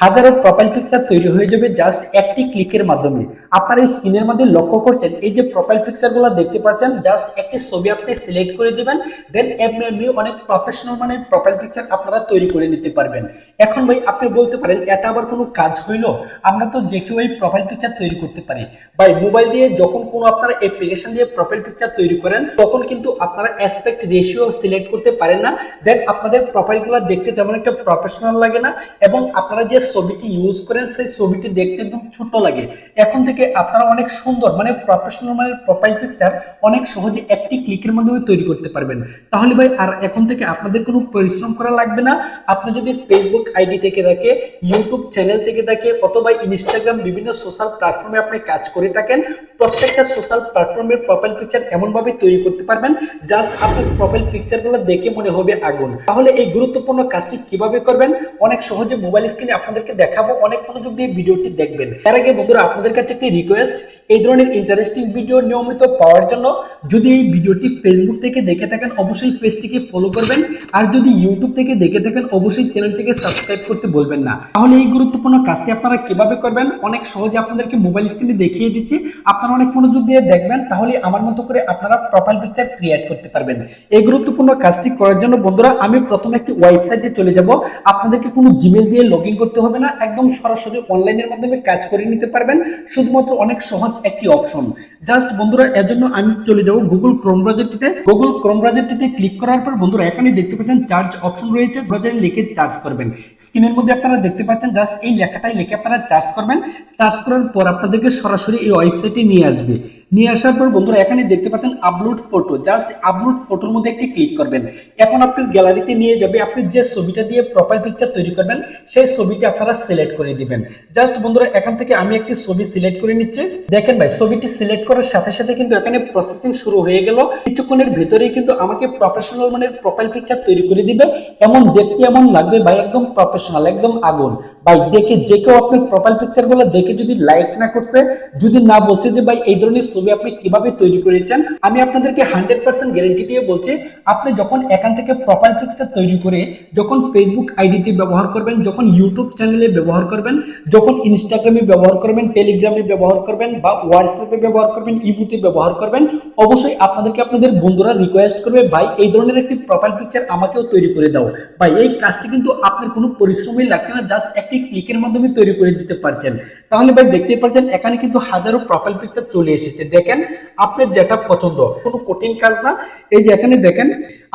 হাজারো profile picture তৈরি হয়ে যাবে জাস্ট একটি ক্লিকের মাধ্যমে। আপনারা এই স্ক্রিনের মধ্যে লক্ষ্য করছেন, এই যে প্রোফাইল পিকচারগুলো দেখতে পাচ্ছেন, জাস্ট একটি ছবি আপনি সিলেক্ট করে দিবেন, দেন এমনি অনেক প্রফেশনাল মানে প্রোফাইল পিকচার আপনারা তৈরি করে নিতে পারবেন। এখন ভাই আপনি বলতে পারেন এটা আবার কোনো কাজ হইলো? আমরা তো যে কেউ এই প্রোফাইল পিকচার তৈরি করতে পারি। ভাই মোবাইল দিয়ে যখন কোনো আপনারা অ্যাপ্লিকেশন দিয়ে প্রোফাইল পিকচার তৈরি করেন তখন কিন্তু আপনারা অ্যাসপেক্ট রেশিও সিলেক্ট করতে পারেন না, দেন আপনাদের প্রোফাইলগুলো দেখতে তেমন একটা প্রফেশনাল লাগে না, এবং আপনারা যে ছবিটি ইউজ করেন সেই ছবিটি দেখতে একদম ছোট লাগে। এখন থেকে আপনারা অনেক সুন্দর মানে প্রফেশনাল মানে প্রোফাইল পিকচার অনেক সহজে একটি ক্লিকের মাধ্যমে তৈরি করতে পারবেন। তাহলে ভাই আর এখন থেকে আপনাদের কোনো পরিশ্রম করা লাগবে না। আপনি যদি ফেসবুক আইডি থেকে দেখে, ইউটিউব চ্যানেল থেকে দেখে, অথবা ইনস্টাগ্রাম বিভিন্ন সোশ্যাল প্ল্যাটফর্মে আপনি কাজ করে থাকেন, প্রত্যেকটা সোশ্যাল প্ল্যাটফর্মের প্রোফাইল পিকচার এমন ভাবে তৈরি করতে পারবেন জাস্ট আপনার প্রোফাইল পিকচারগুলো দেখে মনে হবে আগুন। তাহলে এই গুরুত্বপূর্ণ কাজটি কিভাবে করবেন অনেক সহজে মোবাইল স্ক্রিনে আপনাদেরকে দেখাবো, অনেক মনোযোগ দিয়ে ভিডিওটি দেখবেন। এর আগে বন্ধুরা আপনাদের কাছে একটি রিকোয়েস্ট, এই ধরনের ইন্টারেস্টিং ভিডিও নিয়মিত পাওয়ার জন্য যদি এই ভিডিওটি ফেসবুক থেকে দেখে থাকেন অবশ্যই পেজটিকে ফলো করবেন, আর যদি ইউটিউব থেকে দেখে থাকেন অবশ্যই চ্যানেলটিকে সাবস্ক্রাইব করতে বলবেন না। তাহলে এই গুরুত্বপূর্ণ কাজটি আপনারা কিভাবে করবেন অনেক সহজে আপনাদেরকে মোবাইল স্ক্রিনে দেখিয়ে দিচ্ছি, আপনারা অনেক মনোযোগ দিয়ে দেখবেন, তাহলে আমার মতো করে আপনারা প্রোফাইল পিকচার ক্রিয়েট করতে পারবেন। এই গুরুত্বপূর্ণ কাজটি করার জন্য বন্ধুরা আমি প্রথমে একটি ওয়েবসাইটে চলে যাব। আপনাদেরকে কোনো জিমেল দিয়ে লগ ইন করতে হবে না, একদম সরাসরি অনলাইনের মাধ্যমে কাজ করে নিতে পারবেন, শুধুমাত্র অনেক সহজ একটি অপশন। জাস্ট বন্ধুরা এর জন্য আমি চলে যাব গুগল ক্রোম ব্রাউজারটিতে। গুগল ক্রোম ব্রাউজারটিতে ক্লিক করার পর বন্ধুরা এখানে দেখতে পাচ্ছেন চার্জ অপশন রয়েছে, ব্রাউজারে লিখে চার্জ করবেন। স্ক্রিনের মধ্যে আপনারা দেখতে পাচ্ছেন জাস্ট এই লেখাটাই লিখে আপনারা চার্জ করবেন। চার্জ করার পর আপনাদেরকে সরাসরি এই ওয়েবসাইটে নিয়ে আসবে। নিয়ে আসার পর বন্ধুরা এখানে দেখতে পাচ্ছেন আপলোড ফটো, জাস্ট আপলোড ফটোর মধ্যে একটি ক্লিক করবেন। এখন আপনার গ্যালারিতে নিয়ে যাবে, আপনি যে ছবিটা দিয়ে প্রোফাইল পিকচার তৈরি করবেন সেই ছবিটি আপনারা সিলেক্ট করে দিবেন। জাস্ট বন্ধুরা এখান থেকে আমি একটি ছবি সিলেক্ট করে নিচ্ছি। দেখেন ভাই ছবিটি সিলেক্ট করার সাথে সাথে কিন্তু এখানে প্রসেসিং শুরু হয়ে গেল, কিছুক্ষণের ভেতরেই কিন্তু আমাকে প্রফেশনাল মানে প্রোফাইল পিকচার তৈরি করে দিবে। এমন দেখতে এমন লাগবে ভাই একদম প্রফেশনাল, একদম আগুন। ভাই দেখে যে কেউ আপনার প্রোফাইল পিকচার গুলো দেখে যদি লাইক না করছে, যদি না বলছে যে ভাই এই ধরনের ছবি আপনি কিভাবে তৈরি করেছেন, আমি আপনাদেরকে 100% গ্যারান্টি দিয়ে বলছি, আপনি যখন এখান থেকে প্রোফাইল পিকচার তৈরি করে যখন ফেসবুক আইডিতে ব্যবহার করবেন, যখন ইউটিউব চ্যানেলে ব্যবহার করবেন, যখন ইনস্টাগ্রামে ব্যবহার করবেন, টেলিগ্রামে ব্যবহার করবেন, বা হোয়াটসঅ্যাপে ব্যবহার করবেন, ইমোতে ব্যবহার করবেন, অবশ্যই আপনাদেরকে আপনাদের বন্ধুরা রিকোয়েস্ট করবে ভাই এই ধরনের একটি প্রোফাইল পিকচার আমাকেও তৈরি করে দাও। ভাই এই কাজটি কিন্তু আপনার কোনো পরিশ্রমই লাগছে না, জাস্ট একটি ক্লিকের মাধ্যমে তৈরি করে দিতে পারছেন। তাহলে ভাই দেখতে পাচ্ছেন এখানে কিন্তু হাজারো প্রোফাইল পিকচার চলে এসেছে। দেখেন আপনার যেটা পছন্দ, কোনো কঠিন কাজ না। এই যে এখানে দেখেন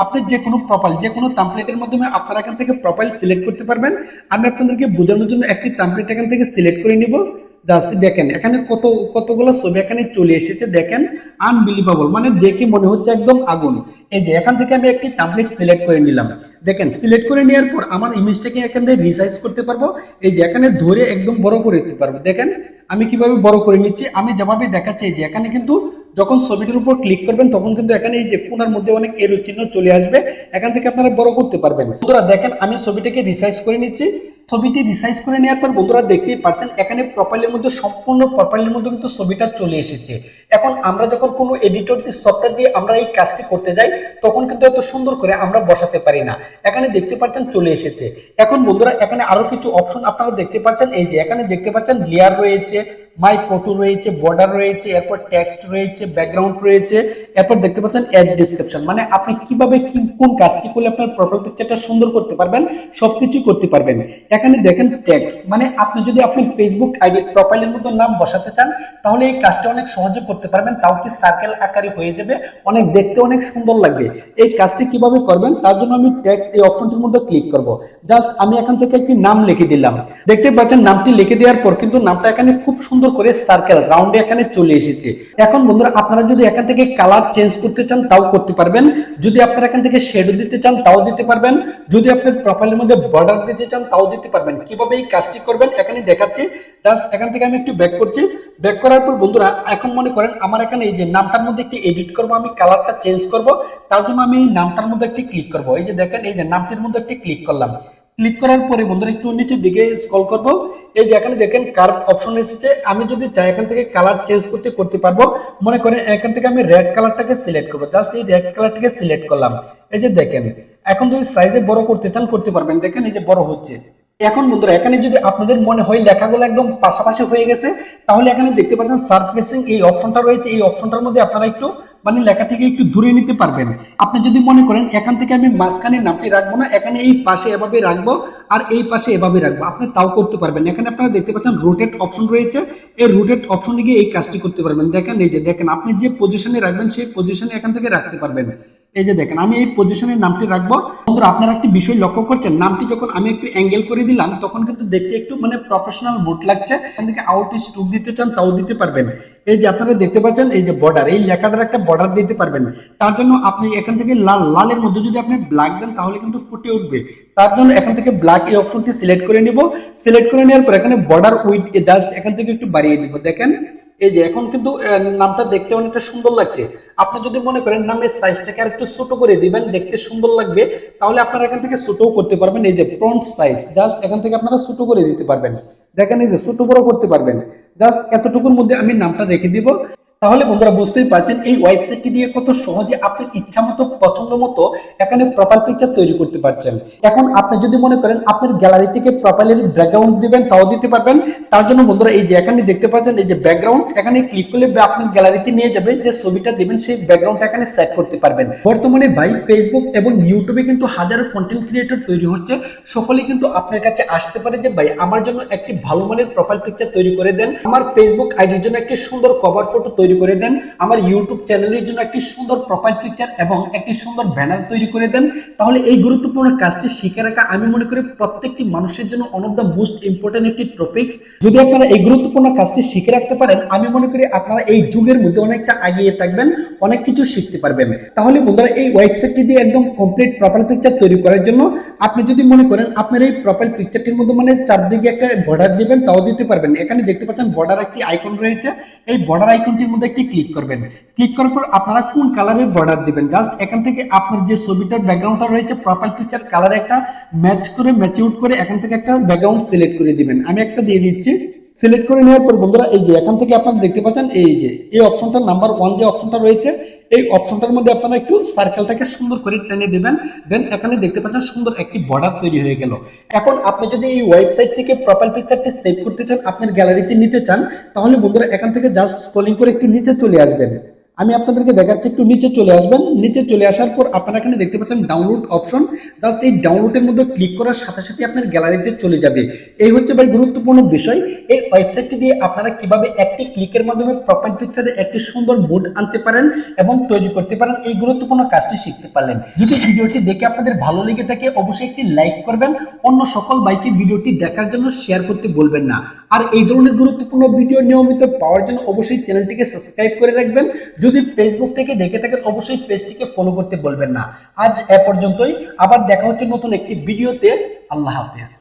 আপনি যে কোনো প্রোফাইল, যে কোনো টেমপ্লেটের মাধ্যমে আপনারা এখান থেকে প্রোফাইল সিলেক্ট করতে পারবেন। আমি আপনাদেরকে বোঝানোর জন্য একটি টেমপ্লেট এখান থেকে সিলেক্ট করে নিব। জাস্ট দেখেন এখানে কতগুলো ছবি এখানে চলে এসেছে, দেখেন আনবিলিভেবল, মানে দেখে মনে হচ্ছে একদম আগুন। এই যে এখান থেকে আমি একটি টেমপ্লেট সিলেক্ট করে নিলাম। দেখেন সিলেক্ট করে নেওয়ার পর আমার ইমেজটাকে এখান থেকে রিসাইজ করতে পারবো। এই যে এখানে ধরে একদম বড় করে দিতে পারবো। দেখেন আমি কিভাবে বড় করে নিচ্ছি, আমি যেভাবে দেখাচ্ছি। যে এখানে কিন্তু যখন ছবিটির উপর ক্লিক করবেন তখন কিন্তু এখানে এই যে কোণার মধ্যে অনেক এরো চিহ্ন চলে আসবে, এখান থেকে আপনারা বড় করতে পারবেন। বন্ধুরা দেখেন আমি ছবিটাকে রিসাইজ করে নিচ্ছি। ছবিটি রিসাইজ করে নেওয়ার পর বন্ধুরা দেখতেই পাচ্ছেন এখানে প্রোফাইলের মধ্যে সম্পূর্ণ প্রোফাইলের মধ্যে কিন্তু ছবিটা চলে এসেছে। এখন আমরা যখন কোনো এডিটর সফটওয়্যার দিয়ে আমরা এই কাজটি করতে যাই তখন কিন্তু এত সুন্দর করে আমরা বসাতে পারি না। এখানে দেখতে পাচ্ছেন চলে এসেছে। এখন বন্ধুরা এখানে আরো কিছু অপশন আপনারা দেখতে পাচ্ছেন। এই যে এখানে দেখতে পাচ্ছেন লেয়ার রয়েছে, মাই ফটো রয়েছে, বর্ডার রয়েছে, এরপর টেক্সট রয়েছে, ব্যাকগ্রাউন্ড রয়েছে, এরপর দেখতে পাচ্ছেন অ্যাড ডেসক্রিপশন, মানে আপনি কিভাবে কোন কাজটি করলে আপনার প্রোফাইল পিকচারটা সুন্দর করতে পারবেন সবকিছু করতে পারবেন। এখানে দেখেন টেক্সট, মানে আপনি যদি আপনার ফেসবুক আইডি প্রোফাইলের মতো নাম বসাতে চান তাহলে এই কাজটা অনেক সহজে করতে পারবেন, তাও কি সার্কেল আকারে হয়ে যাবে, অনেক দেখতে অনেক সুন্দর লাগবে। এই কাজটি কিভাবে করবেন তার জন্য আমি টেক্সট এই অপশনটির মধ্যে ক্লিক করব। জাস্ট আমি এখান থেকে একটি নাম লিখে দিলাম। দেখতে পাচ্ছেন নামটি লিখে দেওয়ার পর কিন্তু নামটা এখানে খুব সুন্দর করে সার্কেল রাউন্ডে এখানে চলে এসেছে। এখন বন্ধুরা আপনারা যদি এখান থেকে কালার চেঞ্জ করতে চান তাও করতে পারবেন, যদি আপনারা এখান থেকে শেডো দিতে চান তাও দিতে পারবেন, যদি আপনার প্রোফাইলের মধ্যে বর্ডার দিতে চান তাও দিতে পারবেন। কিভাবে এই কাজটি করবেন এখানে দেখাচ্ছি। জাস্ট এখান থেকে আমি একটু ব্যাক করছি। ব্যাক করার পর বন্ধুরা এখন মনে করেন আমার এখানে এই যে নামটার মধ্যে একটি এডিট করব, আমি কালারটা চেঞ্জ করব, তার জন্য আমি এই নামটার মধ্যে একটি ক্লিক করব। এই যে দেখেন এই যে নামটির মধ্যে একটি ক্লিক করলাম। ক্লিক করার পরে বন্ধুরা একটু নিচের দিকে স্ক্রল করব। এই যে এখানে দেখেন কার্ভ অপশন এসেছে, আমি যদি চাই এখান থেকে কালার চেঞ্জ করতে পারবো। মনে করেন এখান থেকে আমি রেড কালারটাকে সিলেক্ট করব। জাস্ট এই রেড কালারটাকে সিলেক্ট করলাম। এই যে দেখেন এখন যদি সাইজে বড় করতে চান করতে পারবেন। দেখেন এই যে বড় হচ্ছে। এখন বন্ধুরা এখানে যদি আপনাদের মনে হয় লেখাগুলো একদম পাশাপাশি হয়ে গেছে, তাহলে এখানে দেখতে পাচ্ছেন সারফেসিং এই অপশনটা রয়েছে, এই অপশনটার মধ্যে আপনারা একটু মানে লেখাটিকে একটু দূরে নিতে পারবেন। আপনি যদি মনে করেন এখান থেকে আমি মাঝখানে নামটি রাখবো না, এখানে এই পাশে এভাবে রাখবো আর এই পাশে এভাবে রাখবো, আপনি তাও করতে পারবেন। এখানে আপনারা দেখতে পাচ্ছেন রোটেট অপশন রয়েছে, এই রোটেট অপশনে গিয়ে এই কাজটি করতে পারবেন। দেখেন এই যে দেখেন আপনি যে পজিশনে রাখবেন সেই পজিশনে এখান থেকে রাখতে পারবেন। এই যে দেখেন আমি এই পজিশনের নামটি রাখবো। বন্ধুরা আপনারা একটি বিষয় লক্ষ্য করছেন, নামটি যখন আমি একটু অ্যাঙ্গেল করে দিলাম তখন কিন্তু দেখতে একটু মানে প্রফেশনাল মুড লাগছে। এখান থেকে আউট স্ট্রোক দিতে চান তাও দিতে পারবেন। এই যে আপনারা দেখতে পাচ্ছেন এই যে বর্ডার, এই লেখাটার একটা বর্ডার দিতে পারবেন। তার জন্য আপনি এখান থেকে লালের মধ্যে যদি আপনি ব্ল্যাক দেন তাহলে কিন্তু ফুটে উঠবে। তার জন্য এখান থেকে ব্ল্যাক এই অপশনটি সিলেক্ট করে নিব। সিলেক্ট করে নেওয়ার পর এখানে বর্ডার উইথ জাস্ট এখান থেকে একটু বাড়িয়ে দিব। দেখেন এই যে এখন কিন্তু নামটা দেখতে অনেকটা সুন্দর লাগছে। আপনি যদি মনে করেন নামের সাইজটাকে আর একটু ছোট করে দিবেন, দেখতে সুন্দর লাগবে, তাহলে আপনারা এখান থেকে ছোটও করতে পারবেন। এই যে ফ্রন্ট সাইজ জাস্ট এখান থেকে আপনারা ছোট করে দিতে পারবেন। দেখেন এই যে ছোট বড় করতে পারবেন। জাস্ট এতটুকুর মধ্যে আমি নামটা রেখে দিব। তাহলে বন্ধুরা বুঝতেই পারছেন এই ওয়েবসাইটটি দিয়ে কত সহজে আপনি ইচ্ছা মতো পছন্দ মতো এখানে প্রোফাইল পিকচার তৈরি করতে পারছেন। এখন আপনি যদি মনে করেন আপনার গ্যালারি থেকে প্রোফাইলের ব্যাকগ্রাউন্ড দিবেন তাও দিতে পারবেন। তার জন্য বন্ধুরা এই যে এখানে দেখতে পাচ্ছেন এই যে ব্যাকগ্রাউন্ড, এখানে ক্লিক করলে আপনার গ্যালারিতে নিয়ে যাবে, যে ছবিটা দিবেন সেই ব্যাকগ্রাউন্ডটা এখানে সেট করতে পারবেন। বর্তমানে ভাই ফেসবুক এবং ইউটিউবে কিন্তু হাজারো কন্টেন্ট ক্রিয়েটর তৈরি হচ্ছে, সকলেই কিন্তু আপনার কাছে আসতে পারে যে ভাই আমার জন্য একটি ভালো মানের প্রোফাইল পিকচার তৈরি করে দেন, আমার ফেসবুক আইডির জন্য একটি সুন্দর কভার ফটো তৈরি করে দেন, আমার ইউটিউব চ্যানেলের জন্য একটি সুন্দর প্রোফাইল পিকচার এবং একটি সুন্দর ব্যানার তৈরি করে দেন। তাহলে এই গুরুত্বপূর্ণ কাজটি শিখে রাখা আমি মনে করি প্রত্যেকটি মানুষের জন্য one of the most important একটি টপিকস। যদি আপনারা এই গুরুত্বপূর্ণ কাজটি শিখে রাখতে পারেন আমি মনে করি আপনারা এই যুগের মধ্যে অনেকটা এগিয়ে থাকবেন, অনেক কিছু শিখতে পারবেন। তাহলে বন্ধুরা এই ওয়েবসাইটটি দিয়ে একদম কমপ্লিট প্রোফাইল পিকচার তৈরি করার জন্য আপনি যদি মনে করেন আপনার এই প্রোফাইল পিকচারটির মধ্যে মানে চারদিকে একটা বর্ডার দিবেন তাও দিতে পারবেন। এখানে দেখতে পাচ্ছেন বর্ডার একটি আইকন রয়েছে, এই বর্ডার আইকনটির মধ্যে একটি ক্লিক করবেন। ক্লিক করার পর আপনারা কোন কালারের বর্ডার দিবেন জাস্ট এখান থেকে আপনার যে ছবিটার ব্যাকগ্রাউন্ডটা রয়েছে প্রোফাইল পিকচার কালারে একটা ম্যাচ করে ম্যাচিউট করে এখান থেকে একটা ব্যাকগ্রাউন্ড সিলেক্ট করে দিবেন। আমি একটা দিয়ে দিচ্ছি। সিলেক্ট করে নেওয়ার পর বন্ধুরা এই যে এখান থেকে আপনারা দেখতে পাচ্ছেন এই যে এই অপশনটা নাম্বার 1 যে অপশনটা রয়েছে এই অপশনটার মধ্যে আপনারা একটু সার্কেলটাকে সুন্দর করে টেনে দিবেন। দেন এখানে দেখতে পাচ্ছেন সুন্দর একটি বর্ডার তৈরি হয়ে গেল। এখন আপনি যদি এই ওয়েবসাইট থেকে প্রোফাইল পিকচারটি সেভ করতে চান, আপনার গ্যালারিতে নিতে চান, তাহলে বন্ধুরা এখান থেকে জাস্ট স্ক্রলিং করে একটু নিচে চলে আসবেন। আমি আপনাদেরকে দেখাচ্ছি, একটু নিচে চলে আসবেন। নিচে চলে আসার পর আপনারা এখানে দেখতে পাচ্ছেন ডাউনলোড অপশন, জাস্ট এই ডাউনলোডের মধ্যে ক্লিক করার সাথে সাথে আপনার গ্যালারিতে চলে যাবে। এই হচ্ছে ভাই গুরুত্বপূর্ণ বিষয়, এই ওয়েবসাইটটি দিয়ে আপনারা কিভাবে একটি ক্লিকের মাধ্যমে প্রোফাইল পিকচারে একটি সুন্দর মুড আনতে পারেন এবং তৈরি করতে পারেন, এই গুরুত্বপূর্ণ কাজটি শিখতে পারলেন। যদি ভিডিওটি দেখে আপনাদের ভালো লেগে থাকে অবশ্যই একটি লাইক করবেন, অন্য সকল ভাইকে ভিডিওটি দেখার জন্য শেয়ার করতে বলবেন না। আর এই ধরনের গুরুত্বপূর্ণ ভিডিও নিয়মিত পাওয়ার জন্য অবশ্যই চ্যানেলটিকে সাবস্ক্রাইব করে রাখবেন। যদি ফেসবুক থেকে দেখে থাকেন অবশ্যই পেজটিকে ফলো করতে বলবেন না। আজ এ পর্যন্তই, আবার দেখা হচ্ছে নতুন একটি ভিডিওতে। আল্লাহ হাফেজ।